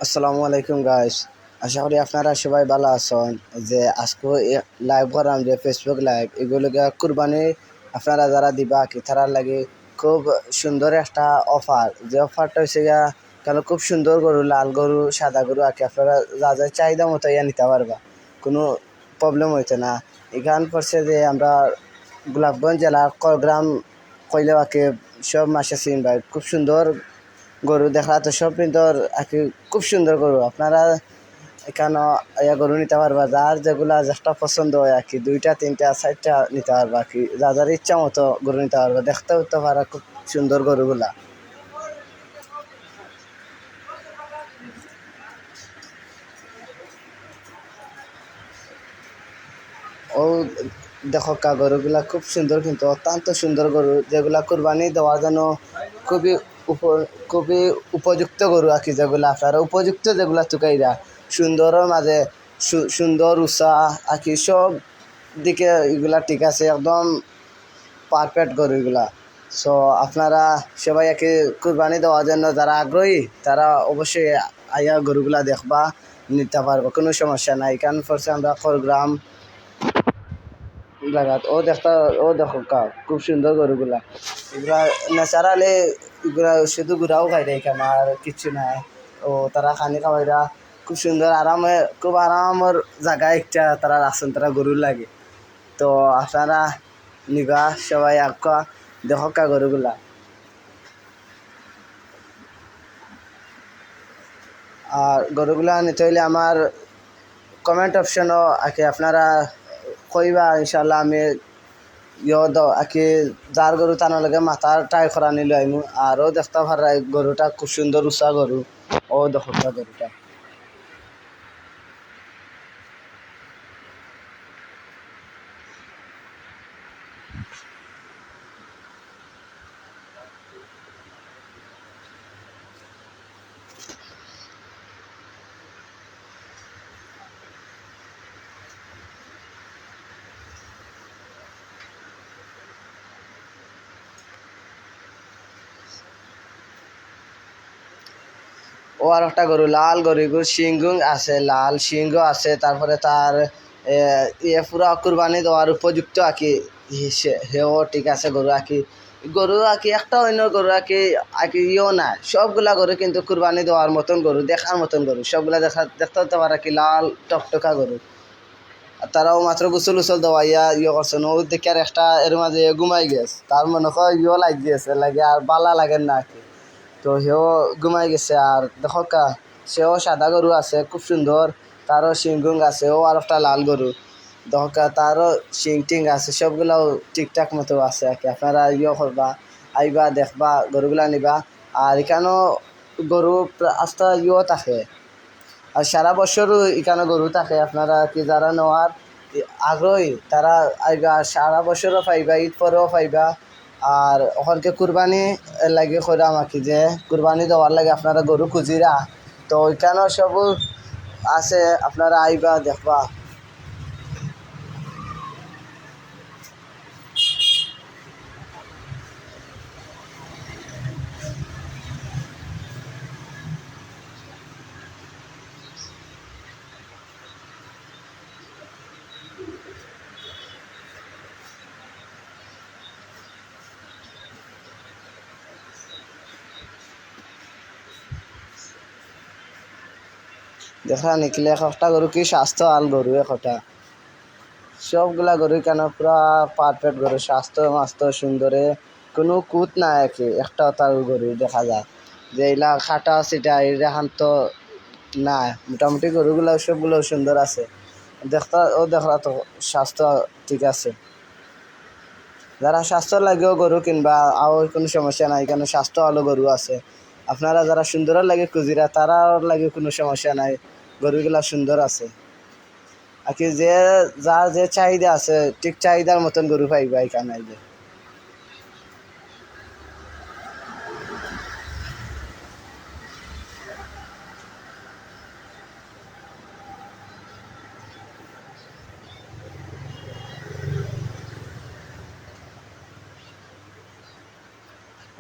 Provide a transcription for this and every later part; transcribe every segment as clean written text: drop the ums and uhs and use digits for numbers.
আসসালামু আলাইকুম গাইস। আশা করি আপনারা সবাই ভালো আছেন। যে আজকে লাইভ করাম যে ফেসবুক লাইভ এগুলোকে কুরবানি আপনারা যারা দিবা কি তারা লাগে খুব সুন্দর একটা অফার। যে অফারটা হচ্ছে গিয়া কারণ খুব সুন্দর গরু, লাল গরু, সাদা গরু আর কি আপনারা যা যা চাহিদা মতো ইয়া নিতে পারবা, কোনো প্রবলেম হইতে না। এখান পড়ছে যে আমরা গোলাপগঞ্জ জেলার করগ্রাম কইলেবাকে সব মাসে চিনবা, খুব সুন্দর গরু দেখা তো সব সুন্দর আর কি, খুব সুন্দর গরু। আপনারা এখানে ইয়া গরু নিতে পারবা, যার যেগুলা যেটা পছন্দ হয় আর কি, 2টা 3টা 4টা নিতে পারবা আর কি, যার ইচ্ছা মতো গরু নিতে পারবা, দেখতে হতে পারা খুব সুন্দর গরুগুলা। ও দেখো কা গরুগুলা খুব সুন্দর, কিন্তু অত্যন্ত সুন্দর গরু, যেগুলা কুরবানি দেওয়ার জন্য খুবই খুবই উপযুক্ত গরু আর কি, যেগুলা আপনারা উপযুক্ত, যেগুলা চুকাইরা সুন্দরের মাঝে সুন্দর উষা আর কি, সব দিকে এগুলা ঠিক আছে, একদম পারফেক্ট গরু এগুলা। সো আপনারা সবাই আর কি কুরবানি দেওয়ার জন্য যারা আগ্রহী তারা অবশ্যই আইয়া গরুগুলা দেখবা, নিতে পারবো, কোনো সমস্যা নাই। কারণ ফরছে আমরা খড়গ্রাম জায়গাত ও দেখো কা খুব সুন্দর গরুগুলা, এগুলা ন্যাচারালি, এগুলা শুধু ঘুরাও খাই দেয় এখানে আর কিচ্ছু নাই। ও তারা খানি খাওয়াইরা খুব সুন্দর আরামে, খুব আরামের জায়গায় একটা তারা রাখছেন, তারা গরুর লাগে। তো আপনারা নিবা সবাই আঁকা, দেখো কা গরুগুলা। আর গরুগুলা নিতে হইলে আমার কমেন্ট অপশনও আঁকে, আপনারা কইবা, ইনশাল্লাহ আমি আঁকি যার গরু টানা লাগে মাথার ট্রাই করা নিল আইমু। আরও দেখতে পারাই গরুটা খুব সুন্দর উষা গরু। ও দেখো কা গরুটা। ও আর একটা গরু, লাল গরু, এগুলো সিংগুং আছে, লাল সিংহ আছে, তারপরে তার ইয়ে পুরা কুরবানি দেওয়ার উপযুক্ত আঁকি, হেও ঠিক আছে গরু আঁকি। গরু আঁকি একটা অন্য গরু আঁকি আঁকি ইয়েও না, সবগুলা গরু কিন্তু কুরবানি দেওয়ার মতন গরু, দেখার মতন গরু, সবগুলা দেখতে হতে পারে কি, লাল টকটকা গরু। আর তারাও মাত্র গোসল উসল দেওয়াইয়া ইয়ে করছে, ও দেখে আর একটা এর মাঝে ঘুমাই গেছে, তার মনে হয় ইয়েও লাগ গেছে, লাগে আর বালা লাগেন না আঁকি। তো সেও ঘুমাই গেছে। আর দেখো কা সেও সাদা গরু আছে খুব সুন্দর, তারও শিংগুং আছে। ও আর একটা লাল গরু, দেখো কা তারও শিং টিং আছে, সবগুলাও ঠিকঠাক মতো আছে আর কি। আপনারা ইয়ে করবা, আইবা দেখবা গরুগুলা নিবা। আর এখানেও গরু আস্তা ইয়েও থাকে, আর সারা বছরও এখানে গরু থাকে। আপনারা কি যারা নেওয়ার আগ্রহী তারা আইবা, সারা বছরও পাইবা, ঈদ পরেও পাইবা। আর ওখানকে কুরবানি লাগে কইরাম আর কি, যে কুরবানি দেওয়ার লাগে আপনারা গরু খুঁজিরা, তো ওইখানেও সব আছে, আপনারা আইবা দেখবা। দেখা নিকলে একটা গরু কি স্বাস্থ্য আল গরু, একটা সবগুলা গরু কেন পুরা পারফেক্ট গরু, স্বাস্থ্য মাস্ত সুন্দরে, কোনো কুত নাই আর কি। একটা তার গরু দেখা যায় যে এলা খাটা সিটা এরাখান তো না, মোটামুটি গরুগুলো সবগুলো সুন্দর আছে, দেখতা ও দেখলা তো স্বাস্থ্য ঠিক আছে। যারা স্বাস্থ্য লাগেও গরু কিনবা, আর কোনো সমস্যা নাই, কেন স্বাস্থ্য ভালো গরু আছে। আপনারা যারা সুন্দরের লাগে খুঁজিরা তারার লাগে কোনো সমস্যা নাই, গরুগুলা সুন্দর আছে আর কি। যে যার যে চাহিদা আছে ঠিক চাহিদার মতন গরু পাইবা এখানে আইলে।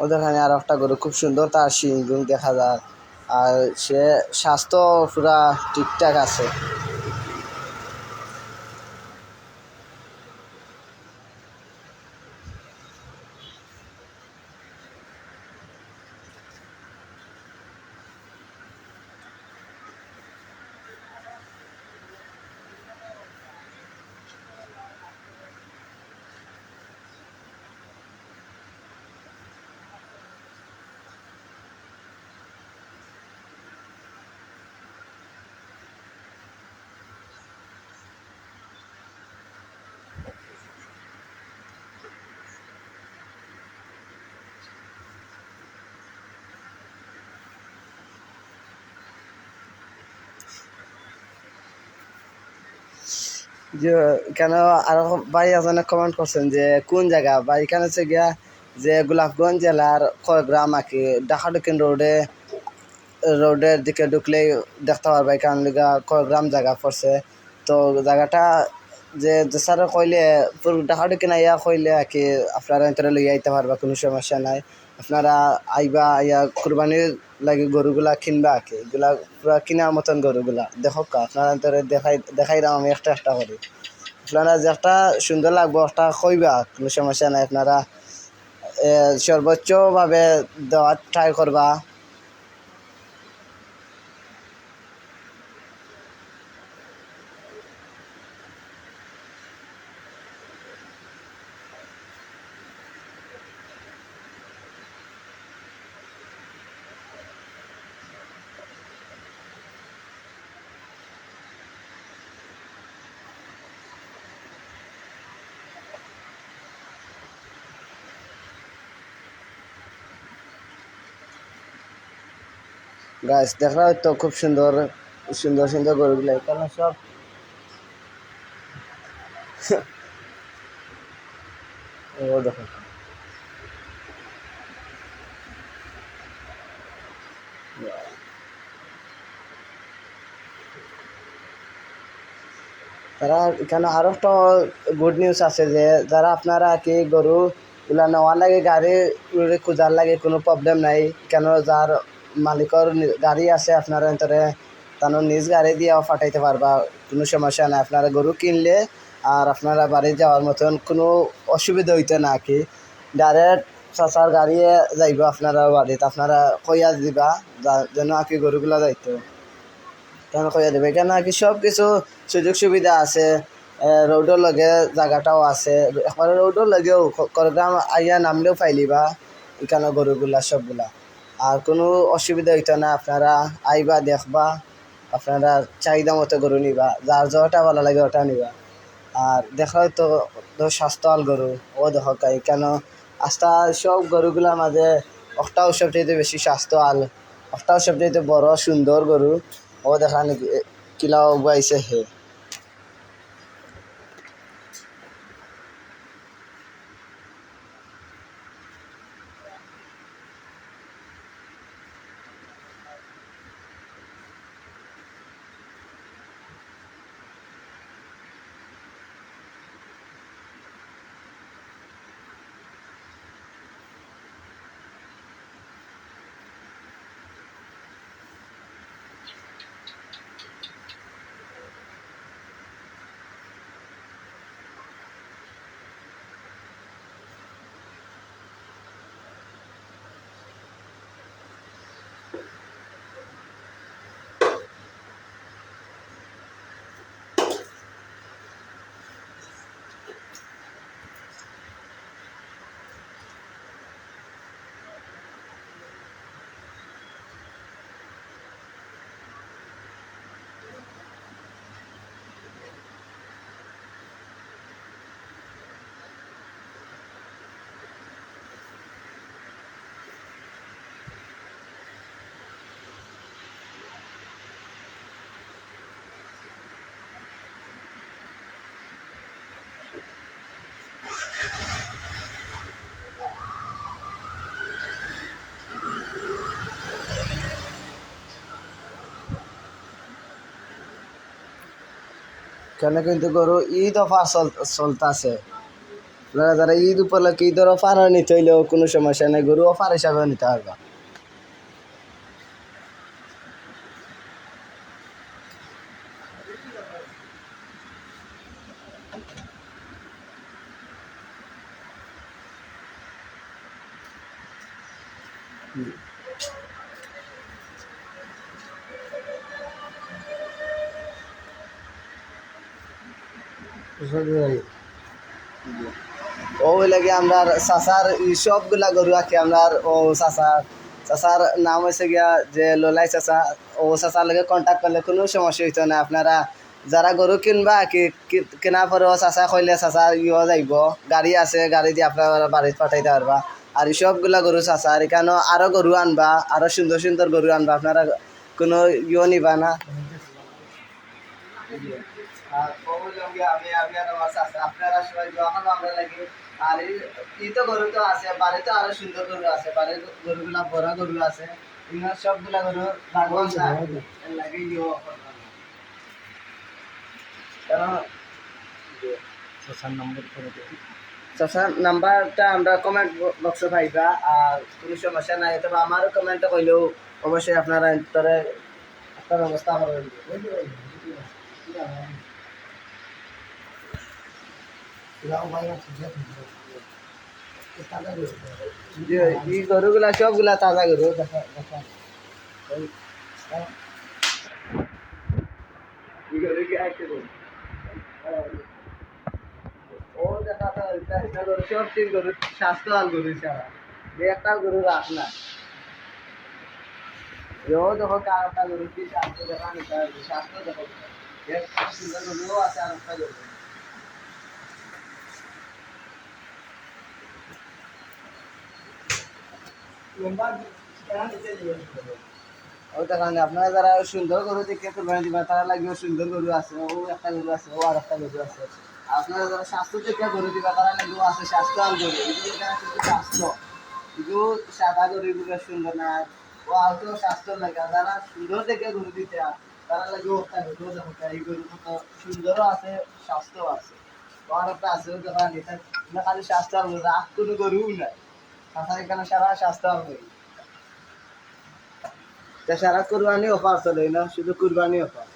ওদের এখানে আর একটা গরু খুব সুন্দর, তার শিং দেখা যায়। আর সে স্বাস্থ্য পুরা ঠিকঠাক আছে। যে কেন আরো ভাই এজনে কমেন্ট করছেন যে কোন জায়গা বা এখানে হচ্ছে গিয়া যে গোলাপগঞ্জ জেলার খড়গ্রাম আকি ঢাকা দক্ষিণ রোডের দিকে ঢুকলেই দেখতে পারবা এখান লিগা খড়গ্রাম জায়গা পড়ছে। তো জায়গাটা যে স্যার কইলে পুরো ঢাকা দক্ষিণ আইয়া কইলে আর কি আপনারা এন্তরে লইয়া আইতে পারবা, কোনো সমস্যা নাই। আপনারা আইবা আইয়া কুরবানির লাগে গরুগুলা কিনবা আর কি, এগুলা পুরা কিনার মতন গরুগুলা দেখো আপনারা এন্তরে দেখাইলাম আমি একটা একটা করি। আপনারা যেটা সুন্দর লাগবো একটা কইবা, কোনো সমস্যা নাই। আপনারা সর্বোচ্চভাবে দেওয়ার ট্রাই করবা। গাছ দেখা তো খুব সুন্দর সুন্দর সুন্দর গরুগুলো এখানে সব ও দেখো। তারা এখানে আরো একটা গুড নিউজ আছে যে যারা আপনারা কি গরু গুলা নেওয়ার লাগে গাড়ি খোঁজার লাগে কোনো প্রবলেম নাই। কেন যার মালিকর গাড়ি আছে আপনারা এন্তরে তার নিজ গাড়ি দিয়েও পাঠাইতে পারবা, কোনো সমস্যা নাই। আপনারা গরু কিনলে আর আপনারা বাড়ি যাওয়ার মতন কোনো অসুবিধা হইতে না কি, ডাইরেক্ট চাচার গাড়িয়ে যাইব আপনারা বাড়িতে, আপনারা কইয়া দিবা যেন আর কি গরুগুলা যাইতো কেন কইয়া দেবে কেন আর কি সব কিছু সুযোগ সুবিধা আছে। রোডের লগে জায়গাটাও আছে, একবারে রোডের লগেও করগ্রাম আইয়া নামলেও পাইলিবা এখানে গরুগুলা সবগুলা, আর কোনো অসুবিধা হইতো না। আপনারা আইবা দেখবা, আপনারা চাহিদা মতো গরু নিবা, যার যটা ভালো লাগে ওটা নিবা। আর দেখা তো স্বাস্থ্যওয়াল গরু ও দেখো কেন আস্তা সব গরুগুলার মাঝে একটাও সবচেয়ে বেশি স্বাস্থ্যওয়াল, একটাও সবচেয়ে বড় সুন্দর গরু ও দেখা নাকি কিলা উগাইছে হে। কেন কিন্তু গরু ঈদ অফার চলতেছে, আপনারা যারা ঈদ উপলক্ষে ঈদের অফার নিতে হইলেও কোনো সমস্যা নেই, গরু অফার হিসাবেও নিতে পারবা। ও লাগে আমরা চাচার সবগুলা গরু আঁকি আমরা ও চাচার নাম হয়েছে গিয়া যে লোলাই চাচা ও চাচার লগে কন্ট্যাক্ট করলে কোনো সমস্যা হইতো না আপনারা যারা গরু কিনবা কেনার পরেও চাচা কইলে চাচা যাইব গাড়ি আছে গাড়ি দিয়ে আপনারা বাড়িতে পাঠাইতে পারবা আর এই সবগুলা গরু চাচা আর এখানেও আরো গরু আনবা আরো সুন্দর সুন্দর গরু আনবা আপনারা কোনো নিবা না আর আমি আর আমার চাচা আপনারা সবাই যখন আমরা লাগি আর এই তো গরু তো আছে বাড়িতে আরো সুন্দর গরু আছে বাড়ির গরুগুলা বড় গরু আছে ইনার সবগুলা গরু রাখবান না লাগে কারণ চাচার নাম্বারটা আমরা কমেন্ট বক্সে পাইবা আর কোনো সমস্যা নাই তবে আমারও কমেন্টে কইলেও অবশ্যই আপনারা ভিতরে একটা ব্যবস্থা করবেন এই গরুগুলা সবগুলা তাজা গরু দেখা এই গরু কি আইতে ও দেখা একটা গরু সব তিন গরু স্বাস্থ্যবান গরু ছাড়া একটা গরু রাখ না ও দেখো কারটা গরু কি স্বাস্থ্য দেখা নিতে স্বাস্থ্য দেখো একটা সুন্দর গরুও আছে আর একটা গরু ওই কারণে আপনারা যারা সুন্দর গরু দেখে কোরবানি দিবা তারা লাগবে সুন্দর গরু আছে ও একটা গরু আছে ও আর একটা গরু আছে আপনারা যারা স্বাস্থ্য দেখে গরু দিবা তারা লাগবে আছে স্বাস্থ্যবান গরু এগুলো কিন্তু স্বাস্থ্য এগুলো সাদা গরু এগুলো সুন্দর না ও আলতো স্বাস্থ্য লাগে যারা সুন্দর দেখে গরু দিতে তারা লাগবে একটা গরু দেখো এই গরু কত সুন্দরও আছে স্বাস্থ্য আছে আর একটা আছে দেখা নিতে খালি স্বাস্থ্য রাগ কোনো গরু নাই তাছাড়া এখানে সারা স্বাস্থ্য হবে সারা কুরবানি অফার চলে না শুধু কুরবানি অফার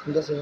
ঠিক আছে